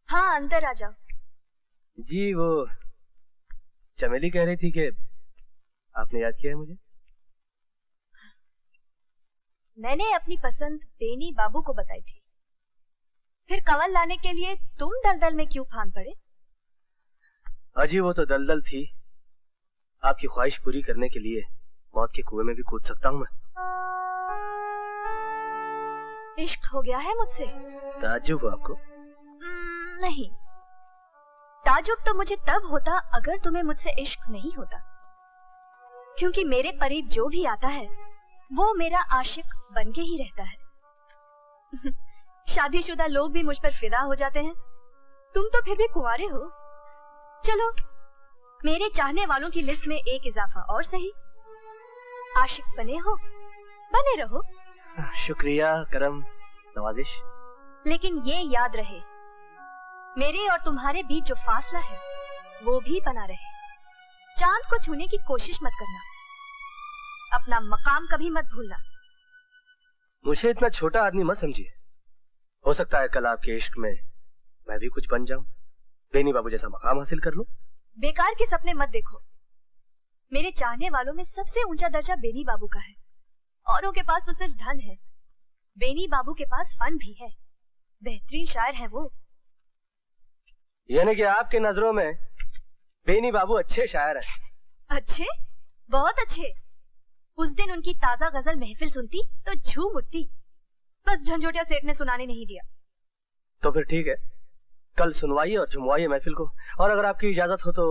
हाँ अंदर आ जाओ। जी वो चमेली कह रही थी कि आपने याद किया है मुझे। मैंने अपनी पसंद बेनी बाबू को बताई थी, फिर कंवल लाने के लिए तुम दलदल में क्यों फांद पड़े? अजी वो तो दलदल थी, आपकी ख्वाहिश पूरी करने के लिए मौत के कुएं में भी कूद सकता हूँ मैं। इश्क हो गया है मुझसे? ताज्जुब हो आपको? नहीं, ताज्जुब तो मुझे तब होता अगर तुम्हें मुझसे इश्क नहीं होता, क्योंकि मेरे करीब जो भी आता है वो मेरा आशिक बन के ही रहता है। शादीशुदा लोग भी मुझ पर फिदा हो जाते हैं, तुम तो फिर भी कुंवारे हो। चलो मेरे चाहने वालों की लिस्ट में एक इजाफा और सही। आशिक बने हो, बने रहो। शुक्रिया, करम, नवाजिश। लेकिन ये याद रहे, मेरे और तुम्हारे बीच जो फासला है वो भी बना रहे। चांद को छूने की कोशिश मत करना, अपना मकाम कभी मत भूलना। मुझे इतना छोटा आदमी मत समझिए। हो सकता है कल आपके इश्क में मैं भी कुछ बन जाऊं, बेनी बाबू जैसा मकाम हासिल कर लूं। बेकार के सपने मत देखो। मेरे चाहने वालों में सबसे ऊंचा दर्जा बेनी बाबू का है। औरों के पास तो सिर्फ धन है, बेनी बाबू के पास फन भी है। बेहतरीन शायर है वो। यानी कि आपके नजरों में बेनी बाबू अच्छे शायर हैं? अच्छे, बहुत अच्छे। उस दिन उनकी ताजा गजल महफिल सुनती तो झूम उठती, बस झंझोटिया सेठ ने सुनाने नहीं दिया। तो फिर ठीक है, कल सुनवाइए और झुमवाइए महफिल को। और अगर आपकी इजाजत हो तो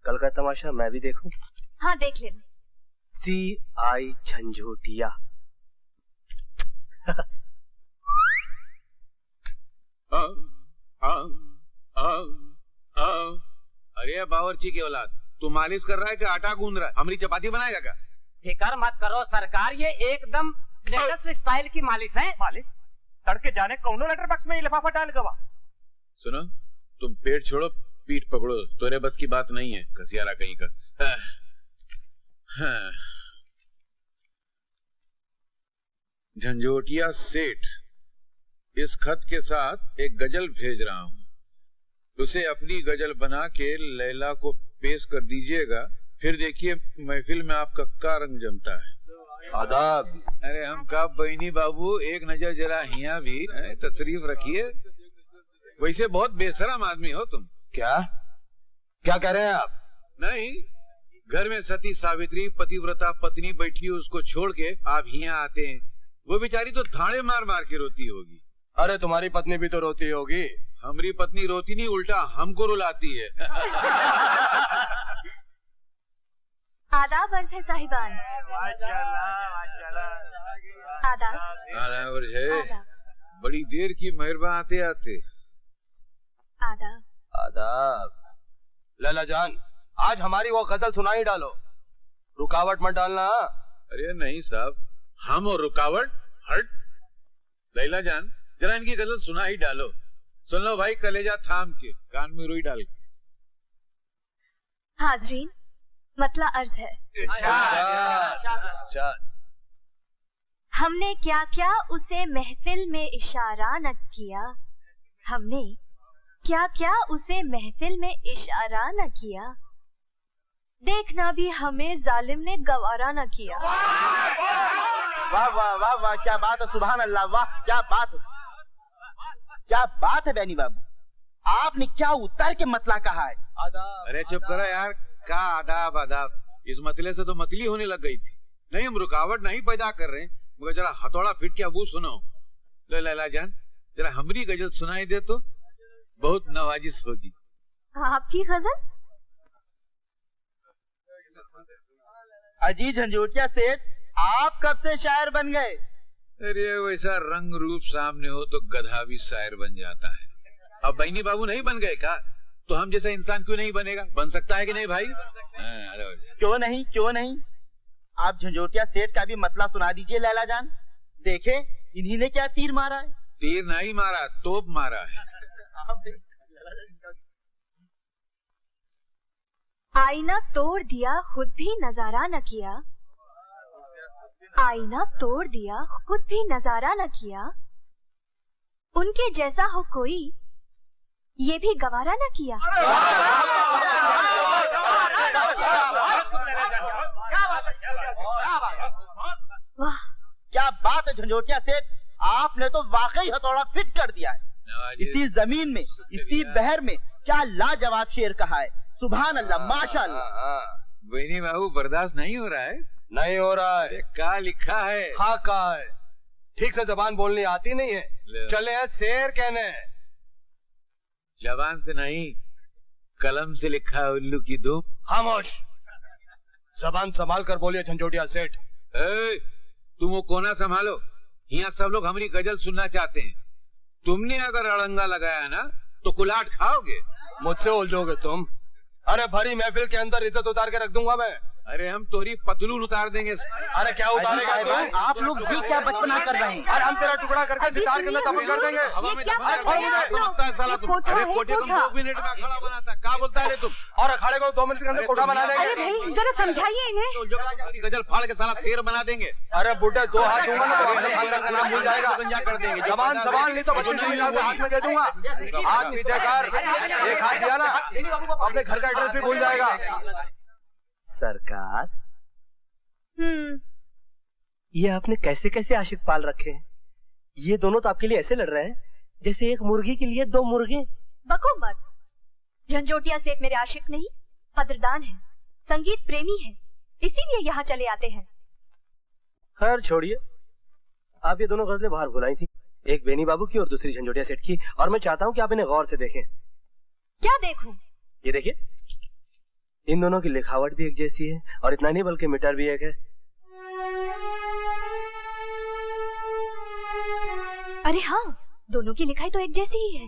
कल का तमाशा मैं भी देखूं। हाँ देख लेना। CI झंझोटिया। अरे बावर्ची की औलाद, तू मालिश कर रहा है कि आटा गूंद रहा है? हमारी चपाती बनाएगा क्या? फिकर मत करो सरकार, ये एकदम लेटेस्ट स्टाइल की मालिश है। मालिश तड़के जाने कौनो लेटर बॉक्स में ये लिफाफा डाल गवा। सुनो, तुम पेट छोड़ो पीठ पकड़ो, तोरे बस की बात नहीं है कसियारा कहीं का। झंझोटिया सेठ, इस खत के साथ एक गजल भेज रहा हूँ, उसे अपनी गजल बना के लैला को पेश कर दीजिएगा, फिर देखिए महफिल में आपका क्या रंग जमता है। आदाब। अरे हम का बहनी बाबू, एक नजर जरा हिया भी तशरीफ रखिए। वैसे बहुत बेशरम आदमी हो तुम। क्या क्या कह रहे हैं आप? नहीं, घर में सती सावित्री पतिव्रता पत्नी बैठी है, उसको छोड़ के आप हिया आते हैं। वो बेचारी तो थाड़े मार मार के रोती होगी। अरे तुम्हारी पत्नी भी तो रोती होगी। हमारी पत्नी रोती नहीं, उल्टा हमको रुलाती है। आदाब अर्ज है साहिबान। आदाब। आदाब अर्ज है। बड़ी देर की मेहरबान आते आते। आदाब। आदाब। लैला जान, आज हमारी वो गजल सुनाई डालो, रुकावट मत डालना। अरे नहीं साहब, हम और रुकावट हट। लैला जान, जरा इनकी गजल सुना ही डालो। सुन लो भाई, कलेजा थाम के, कान में रुई डाल के। हाजरीन, मतला अर्ज है। हमने क्या क्या उसे महफिल में इशारा न किया, हमने क्या क्या उसे महफिल में इशारा न किया, देखना भी हमें जालिम ने गवारा न किया। वाह वाह वाह वाह, क्या बात है, सुभान अल्लाह, वाह क्या बात है, क्या बात है बेनी बाबू, आपने क्या उतर के मतला कहा है। आदाब। अरे चुप करो यार, क्या आदाब आदाब, इस मतले से तो मतली होने लग गई थी। नहीं, हम रुकावट नहीं पैदा कर रहे, मगर जरा हथौड़ा फिट के अबू सुनो। ले लैला जान, जरा हमारी गजल सुनाई दे तो बहुत नवाजिश होगी। आपकी गजल? अजी झंझोटिया सेठ, आप कब से शायर बन गए? अरे वैसा रंग रूप सामने हो तो गधा भी शायर बन जाता है। अब बहनी बाबू नहीं बन गए का, तो हम जैसा इंसान क्यों नहीं बनेगा? बन सकता है कि नहीं भाई? क्यों नहीं, क्यों नहीं। आप झंझोटिया सेठ का भी मतला सुना दीजिए लैला जान, देखे इन्हीं ने क्या तीर मारा है। तीर नहीं मारा, तोप मारा है। आईना तोड़ दिया खुद भी नजारा न किया, आईना तोड़ दिया खुद भी नजारा न किया, उनके जैसा हो कोई ये भी गवारा ना किया। वाह, क्या बात है झंझोटिया सेठ, आपने तो वाकई हथौड़ा फिट कर दिया है। इसी जमीन में, इसी बहर में क्या लाजवाब शेर कहा है। सुभान अल्लाह, माशाअल्लाह। बेनी बाबू बर्दाश्त नहीं हो रहा है? नहीं हो रहा है। क्या लिखा है? हाँ कहा है, ठीक से जबान बोलनी आती नहीं है, चले हैं शेर कहने। जबान से नहीं, कलम से लिखा है उल्लू की दुम। खामोश, जबान संभाल कर बोलिए झंझोटिया सेठ। तुम वो कोना संभालो, यहाँ सब लोग हमारी गजल सुनना चाहते हैं। तुमने अगर अड़ंगा लगाया ना तो कुलाट खाओगे। मुझसे उलझोगे तुम? अरे भरी महफिल के अंदर इज्जत उतार के रख दूंगा मैं। अरे हम तोरी पतलून उतार देंगे। अरे क्या उतारेगा तू? आप लोग भी क्या बचपना कर रहे हैं? अरे हम तेरा टुकड़ा करके सितार के अंदर दफन कर देंगे। हवा में क्या दफन बात कर है देंगे। आप लोग? समझता है साला तुम? कोठा अरे है, कोठे को कोठा। 2 मिनट में खड़ा बनाता है। क्या बोलता है रे तुम? और अखाड़े को 2 मिनट के अंदर कोठा बना अरे देंगे। भाई जरा समझाइए इन्हें। तो जो गजल फाड़ के साला शेर बना देंगे। अरे बुड्ढे 2 हाथ दूंगा ना तो अपने खानदान का नाम भूल जाएगा। गंजा कर देंगे। जबान संभाल, नहीं तो 25,000 हाथ में दे दूंगा। हाथ पीछे कर, एक हाथ दिया ना अपने घर का एड्रेस भी भूल जाएगा। सरकार, ये आपने कैसे कैसे आशिक पाल रखे हैं? ये दोनों तो आपके लिए ऐसे लड़ रहे हैं जैसे एक मुर्गी के लिए 2 मुर्गे। बको मत। झंझोटिया सेठ मेरे आशिक नहीं, कदरदान है, संगीत प्रेमी है, इसीलिए यहाँ चले आते हैं। खैर छोड़िए, आप ये दोनों गजलें बाहर भुलाई थी, एक बेनी बाबू की और दूसरी झंझोटिया सेठ की, और मैं चाहता हूँ कि आप इन्हें गौर से देखें। क्या देखूं? ये देखिए, इन दोनों की लिखावट भी एक जैसी है, और इतना नहीं बल्कि मीटर भी एक है। अरे हाँ, दोनों की लिखाई तो एक जैसी ही है।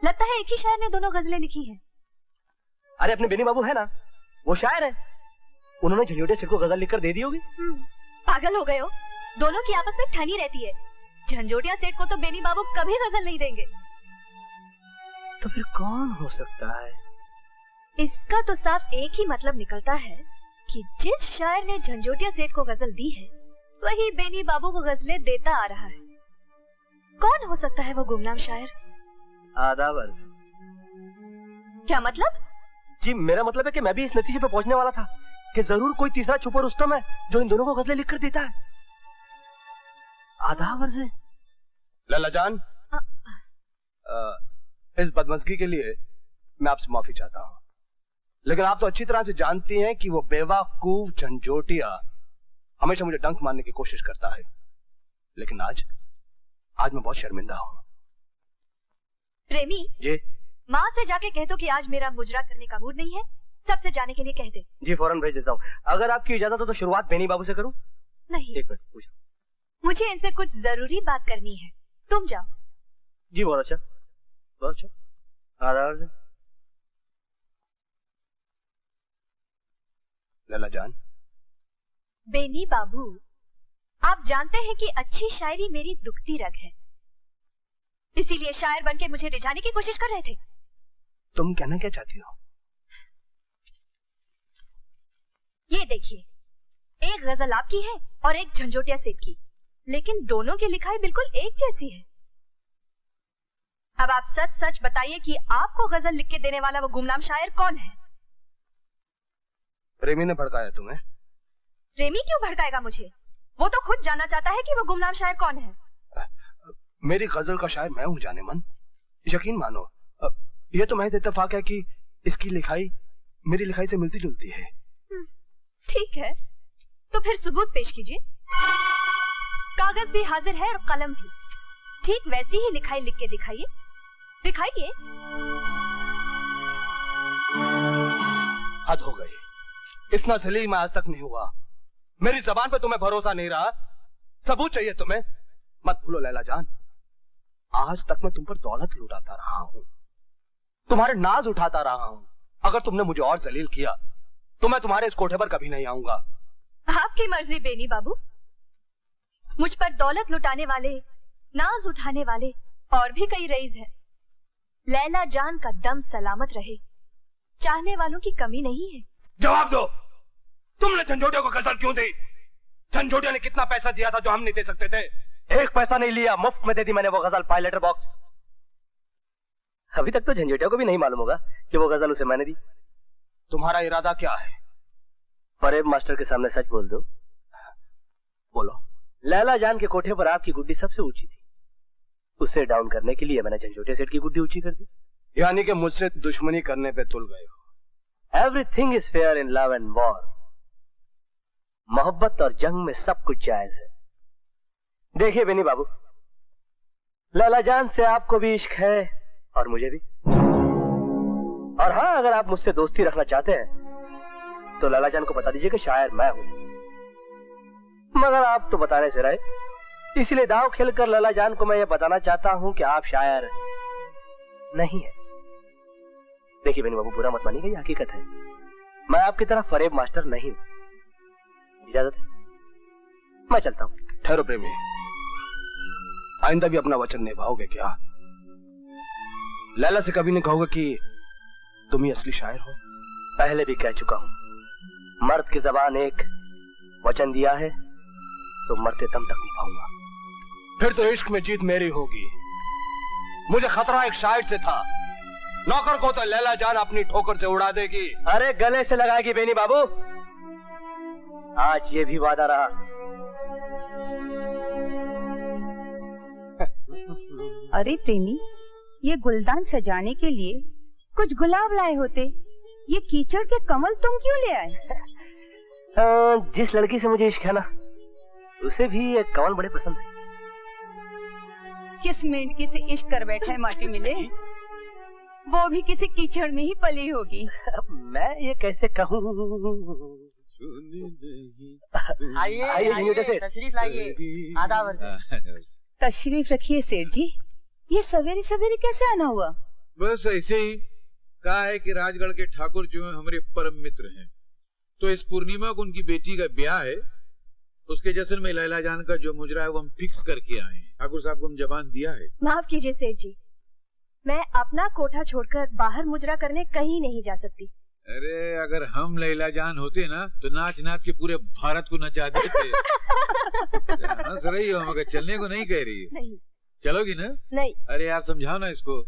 लगता है एक ही शायर ने दोनों गजलें लिखी हैं। अरे अपने बेनी बाबू है ना, वो शायर है, उन्होंने झंझोटिया सेठ को गजल लिखकर दे दी होगी। पागल हो गए हो? दोनों की आपस में ठनी रहती है। झंझोटिया सेठ को तो बेनी बाबू कभी गजल नहीं देंगे। तो फिर कौन हो सकता है? इसका तो साफ एक ही मतलब निकलता है कि जिस शायर ने झंझोटिया सेठ को गजल दी है वही बेनी बाबू को गजलें देता आ रहा है। कौन हो सकता है वो गुमनाम शायर? आधा वर्ष। क्या मतलब? जी मेरा मतलब है कि मैं भी इस नतीजे पे पहुंचने वाला था कि जरूर कोई तीसरा छुपा रुस्तम है जो इन दोनों को गजलें लिखकर देता है। आधा वर्ष। लल्ला जान, इस बदमज़गी के लिए मैं आपसे माफी चाहता हूँ, लेकिन आप तो अच्छी तरह से जानती हैं कि वो बेवकूफ झंझोटिया हमेशा मुझे डंक मारने की कोशिश करता है, लेकिन आज मैं बहुत शर्मिंदा हूँ। प्रेमी जी? माँ से जाके कह दो कि आज मेरा मुजरा करने का मूड नहीं है, सबसे जाने के लिए कह दे। जी फौरन भेज देता हूँ। अगर आपकी इजाजत हो तो शुरुआत बेनी बाबू से करूँ? नहीं, 1 मिनट पूछो। मुझे इनसे कुछ जरूरी बात करनी है, तुम जाओ। जी बहुत अच्छा, बहुत अच्छा। आधा वर्ष। लल्ला जान। बेनी बाबू, आप जानते हैं कि अच्छी शायरी मेरी दुखती रग है, इसीलिए शायर बनके मुझे रिझाने की कोशिश कर रहे थे। तुम कहना क्या चाहती हो? ये देखिए, एक गजल आपकी है और एक झंझोटिया सेठ की, लेकिन दोनों की लिखाई बिल्कुल एक जैसी है। अब आप सच सच बताइए कि आपको गजल लिख के देने वाला वो गुमनाम शायर कौन है? प्रेमी ने भड़काया तुम्हें? प्रेमी क्यों भड़काएगा मुझे? वो तो खुद जानना चाहता है कि वो गुमनाम शायर कौन है। मेरी गजल का शायर मैं हूँ जाने मन, यकीन मानो। ये तो महज इत्तेफाक है कि इसकी लिखाई मेरी लिखाई से मिलती जुलती है। ठीक है, तो फिर सबूत पेश कीजिए। कागज भी हाजिर है और कलम भी, ठीक वैसी ही लिखाई लिख के दिखाइए, दिखाइए। हद हो गई, इतना जलील मैं आज तक नहीं हुआ। मेरी जबान पे तुम्हें भरोसा नहीं रहा, सबूत चाहिए तुम्हें। मत भूलो लैला जान, आज तक मैं तुम पर दौलत लुटाता रहा हूँ, तुम्हारे नाज उठाता रहा हूँ। अगर तुमने मुझे और जलील किया तो मैं तुम्हारे इस कोठे पर कभी नहीं आऊंगा। आपकी मर्जी बेनी बाबू। मुझ पर दौलत लुटाने वाले, नाज उठाने वाले और भी कई रईस हैं। लैला जान का दम सलामत रहे, चाहने वालों की कमी नहीं है। जवाब दो, तुमने झंझोटिया को गजल क्यों दी? झंझोटिया ने कितना पैसा दिया था जो हम नहीं दे सकते थे? 1 पैसा नहीं लिया, मुफ्त में दे दी मैंने वो गजल पाई लेटर बॉक्स। अभी तक तो झंझोटिया को भी नहीं मालूम होगा कि वो गजल उसे मैंने दी। तुम्हारा इरादा क्या है? फरेब मास्टर के सामने सच बोल दो। बोलो। लैला जान के कोठे पर आपकी गुड्डी सबसे ऊंची थी, उसे डाउन करने के लिए मैंने झंझोटिया सेठ की गुड्डी ऊंची कर दी। यानी कि मुझसे दुश्मनी करने पे तुल गए हो। Everything is fair in love and war. मोहब्बत और जंग में सब कुछ जायज है। देखिए बेनी बाबू, लैला जान से आपको भी इश्क है और मुझे भी। और हाँ, अगर आप मुझसे दोस्ती रखना चाहते हैं तो लैला जान को बता दीजिए कि शायर मैं हूं। मगर आप तो बताने से रहे, इसलिए दांव खेलकर लैला जान को मैं ये बताना चाहता हूं कि आप शायर नहीं है। देखिए बेनी बाबू, बुरा मत मानिएगा, ये हकीकत है। मैं आपकी तरह फरेब मास्टर नहीं हूं। इजाजत है, मैं चलता हूं। ठहरो प्रेमी, आइंदा भी अपना वचन निभाओगे क्या? लैला से कभी नहीं कहोगे कि तुम ही असली शायर हो? पहले भी कह चुका हूं, मर्द की जबान एक, वचन दिया है तो मरते दम तक निभाऊंगा। फिर तो इश्क में जीत मेरी होगी। मुझे खतरा एक शायर से था, नौकर को तो लैला जान अपनी ठोकर से उड़ा देगी। अरे गले से लगाएगी बेनी बाबू, आज ये भी वादा रहा। अरे प्रेमी, ये गुलदान सजाने के लिए कुछ गुलाब लाए होते, ये कीचड़ के कमल तुम क्यों ले आए? जिस लड़की से मुझे इश्क है ना, उसे भी ये कमल बड़े पसंद है। किस मेंढकी से इश्क कर बैठा है माटी मिले, वो भी किसी कीचड़ में ही पली होगी। मैं ये कैसे कहूँ? आइए, तशरीफ लाइए। आदाब अर्ज़। तशरीफ रखिए सेठ जी। ये सवेरे सवेरे कैसे आना हुआ? बस ऐसे ही कहा है कि राजगढ़ के ठाकुर जो है हमारे परम मित्र हैं, तो इस पूर्णिमा को उनकी बेटी का ब्याह है, उसके जश्न में लैला जान का जो मुजरा है वो हम फिक्स करके आए हैं। ठाकुर साहब को हम जबान दिया है। माफ कीजिए सेठ जी, मैं अपना कोठा छोड़कर बाहर मुजरा करने कहीं नहीं जा सकती। अरे अगर हम लैला जान होते ना तो नाच नाच के पूरे भारत को नचा देते। हंस रही हो मगर चलने को नहीं कह रही है। नहीं। चलोगी ना? नहीं। अरे यार समझाओ ना इसको।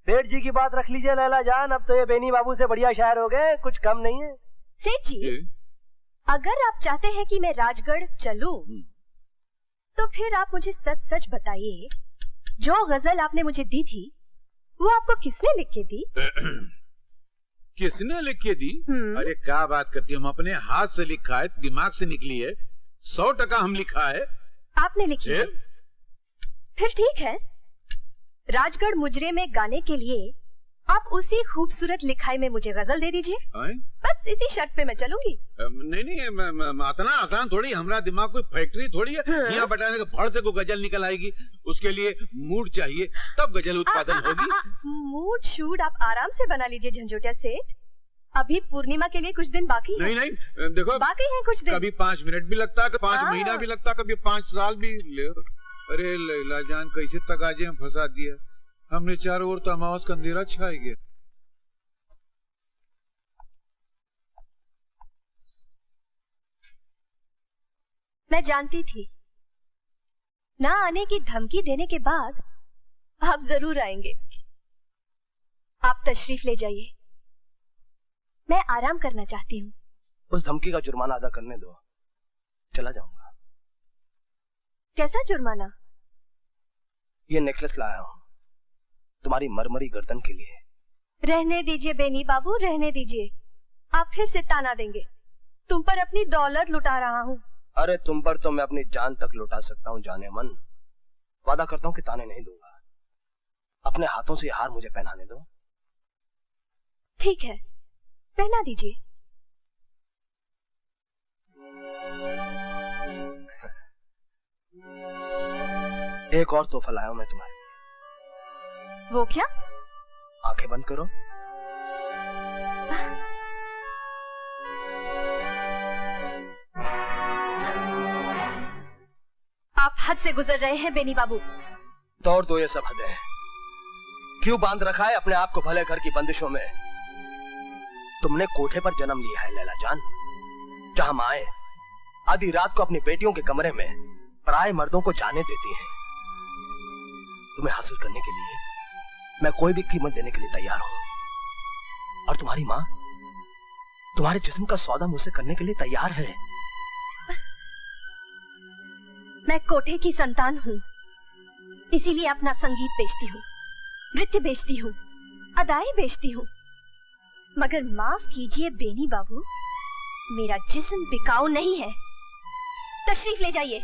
सेठ जी की बात रख लीजिए लैला जान, अब तो ये बेनी बाबू से बढ़िया शायर हो गए, कुछ कम नहीं है। सेठ जी, अगर आप चाहते हैं कि मैं राजगढ़ चलूं, तो फिर आप मुझे सच सच बताइए, जो गजल आपने मुझे दी थी वो आपको किसने लिख के दी? किसने लिख के दी? अरे क्या बात करती है, हम अपने हाथ से लिखा है, दिमाग से निकली है, 100% हम लिखा है। आपने लिखी है? फिर ठीक है, राजगढ़ मुजरे में गाने के लिए आप उसी खूबसूरत लिखाई में मुझे गजल दे दीजिए। बस इसी शर्त पे मैं चलूंगी। नहीं, इतना आसान थोड़ी, हमारा दिमाग कोई फैक्ट्री थोड़ी है यहाँ बटाने के फड़ से कोई गजल निकल आएगी। उसके लिए मूड चाहिए, तब गजल उत्पादन होगी। मूड शूट आप आराम से बना लीजिए झंझोटिया सेठ, अभी पूर्णिमा के लिए कुछ दिन बाकी है। नहीं, देखो बाकी है कुछ दिन। कभी 5 मिनट भी लगता है, 5 महीना भी लगता है, कभी 5 साल भी ले। अरे लैला जान कैसे तगाजे में फंसा दिया हमने, चारों ओर तो अमावस का अंधेरा छाई गया। मैं जानती थी ना आने की धमकी देने के बाद आप जरूर आएंगे। आप तशरीफ ले जाइए, मैं आराम करना चाहती हूँ। उस धमकी का जुर्माना अदा करने दो, चला जाऊंगा। कैसा जुर्माना? ये नेकलेस लाया हूँ तुम्हारी मरमरी गर्दन के लिए। रहने दीजिए बेनी बाबू, रहने दीजिए। आप फिर से ताना देंगे, तुम पर अपनी दौलत लुटा रहा हूँ। अरे तुम पर तो मैं अपनी जान तक लुटा सकता हूँ जाने मन। वादा करता हूँ कि ताने नहीं दूंगा। अपने हाथों से ये हार मुझे पहनाने दो। ठीक है, पहना दीजिए। एक और तोहफा लाया हूं मैं तुम्हारे लिए। वो क्या? आंखें बंद करो। आप हद से गुजर रहे हैं बेनी बाबू। तोड़ दो ये सब हदें। क्यों बांध रखा है अपने आप को भले घर की बंदिशों में? तुमने कोठे पर जन्म लिया है लैला जान, जहां माए आधी रात को अपनी बेटियों के कमरे में पराए मर्दों को जाने देती हैं। तुम्हें हासिल करने के लिए मैं कोई भी कीमत देने के लिए तैयार हूं। और तुम्हारी माँ तुम्हारे जिस्म का सौदा मुझसे करने के लिए तैयार है। मैं कोठे की संतान हूँ, इसीलिए अपना संगीत बेचती हूँ, नृत्य बेचती हूँ, अदाएं बेचती हूँ। मगर माफ कीजिए बेनी बाबू, मेरा जिस्म बिकाऊ नहीं है। तशरीफ ले जाइए।